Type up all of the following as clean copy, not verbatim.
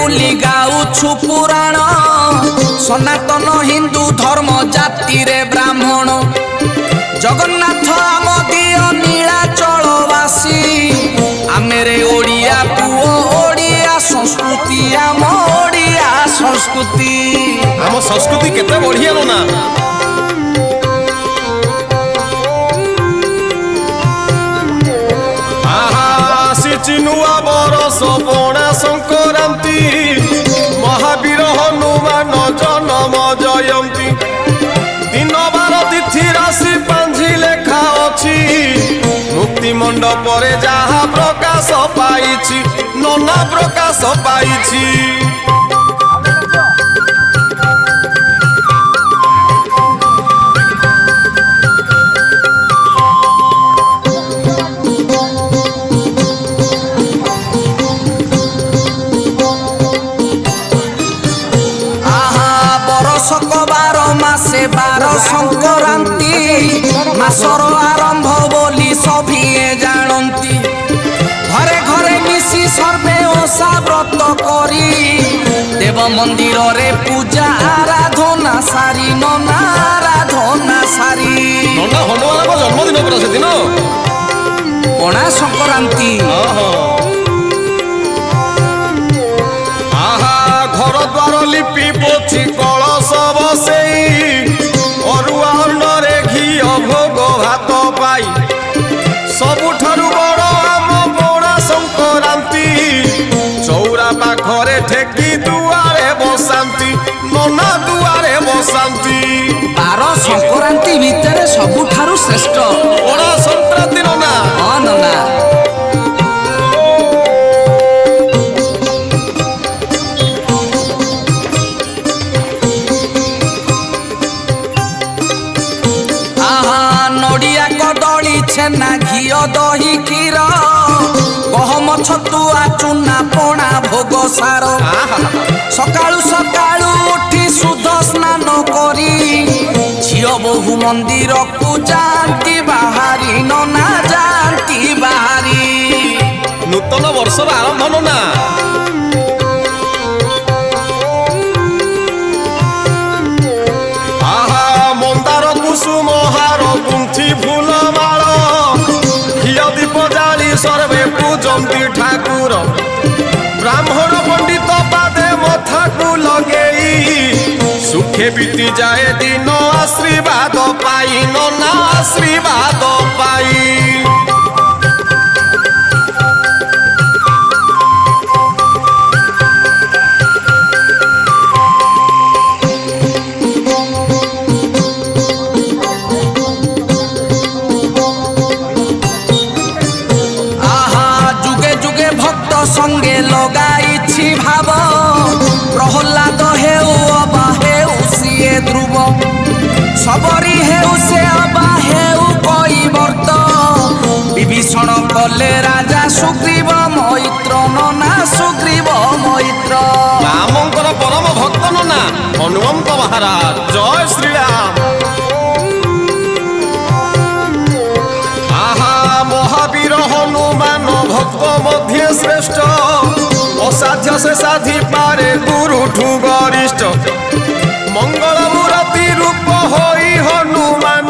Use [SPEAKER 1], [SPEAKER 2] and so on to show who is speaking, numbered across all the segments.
[SPEAKER 1] বুলি গাউछु পুরাণ সনাতন হিন্দু ধর্ম জাতিরে ব্রাহ্মণ জগন্নাথ আম দিও নীলাচলবাসী আমেরে ওড়িয়া পুও ওড়িয়া সংস্কৃতি আম ওড়িয়া সংস্কৃতি
[SPEAKER 2] आम संस्कृति केते बढ़िया ना चिनुआ बरस पणा संक्रांति महावीर हनुमान जन्म जयंती दिन बार तिथि राशि पांझी लेखा अच्छी मुक्ति मंडप जहा प्रकाश पाई नना प्रकाश पाई
[SPEAKER 1] मासे 12 संक्रांति मासर आरंभ बोली सभिए जानती घरे घरे मिसी सर्वे ओषा व्रत करी देव मंदिर रे पूजा आराधना सारी नना आराधना सारी
[SPEAKER 2] नना हनुमान को जन्मदिन पर से दिन
[SPEAKER 1] पणा संक्रांति
[SPEAKER 2] आहा घर द्वार लिपि पोछि कलश बसेई अरुआ अन्नरे घी भोग भात पाई सबुठारु बड़ आम पणा संक्रांति चौरा पाखरे ठेकी दुआरे बसांती नना दुआरे बसांती
[SPEAKER 1] 12 संक्रांति भितर सबुठारु श्रेष्ठ
[SPEAKER 2] पणा संक्रांति नना
[SPEAKER 1] हां नना छेना घियो दही क्षीर गहम छतुआ चूना पणा भोग सार सकाळु सकाळु उठी शुद्ध स्नान करी झियो बहु मंदिर को जानती बाहरी नना जानती बाहरी
[SPEAKER 2] नूतन वर्ष आरंभ नना आहा मंदार कुसुम हार गुंथी फूल सर्वे पूजंती ठाकुर ब्राह्मण पंडित पादे मथा को लगेई सुखे बीती जाए दिन आशीर्वाद पाई नना आशीर्वाद पाई
[SPEAKER 1] संगे लगाई भाव प्रहलाद हेउ अबा हेउ सीए ध्रुव सबरी हेउ से अबा हेउ कई वर्त विभीषण कले राजा सुग्रीव मैत्र नना सुग्रीव मैत्र
[SPEAKER 2] रामंकर परम भक्त नना हनुमंत महाराज जय श्री राम आहा महावीर हनुमान भक्त मध्य श्रेष्ठ असाध्य से साधी पारे गुरु ठू गरिष्ठ मंगल मूर्ति रूप होई हनुमान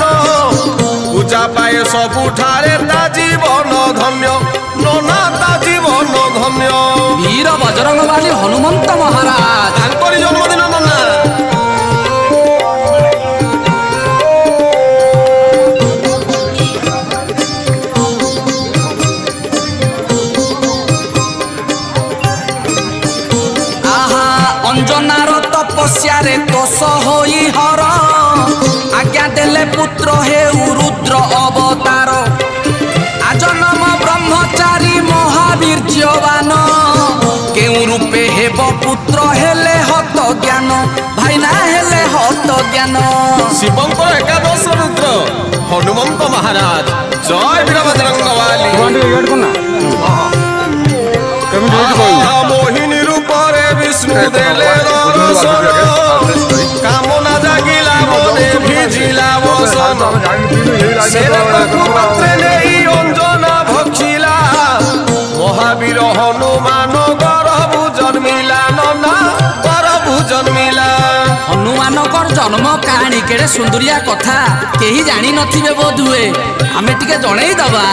[SPEAKER 2] पूजा पाए सबुठारे ता जीवन धन्य नना ता जीवन धन्य
[SPEAKER 1] वीर बजरंग बाली हनुमंत महाराज
[SPEAKER 2] तांकरी जन्मदिन नना
[SPEAKER 1] अंजनार तपस्यारे तोष होई हर आज्ञा देले पुत्र हेउ रुद्र अवतार आजन्म ब्रह्मचारी महावीर्यवान केउ रूपे हेब पुत्र हेले हत ज्ञान भाईना हेले हत ज्ञान
[SPEAKER 2] शिवंकर एकादश रुद्र हनुमंत महाराज जय वीर बजरंग मोहिनी रूप विष्णु देले दर्शन कामना जागिला मने भिजिला वसन पात्रे नहीं अंजना भक्षिला महावीर हनुमान गर्भ जन्मिला
[SPEAKER 1] हनुमानकर जन्म कहानी केड़े सुंदरिया कथा केही जानी नथिबे बोध हुए आमे टिके जणई दबा।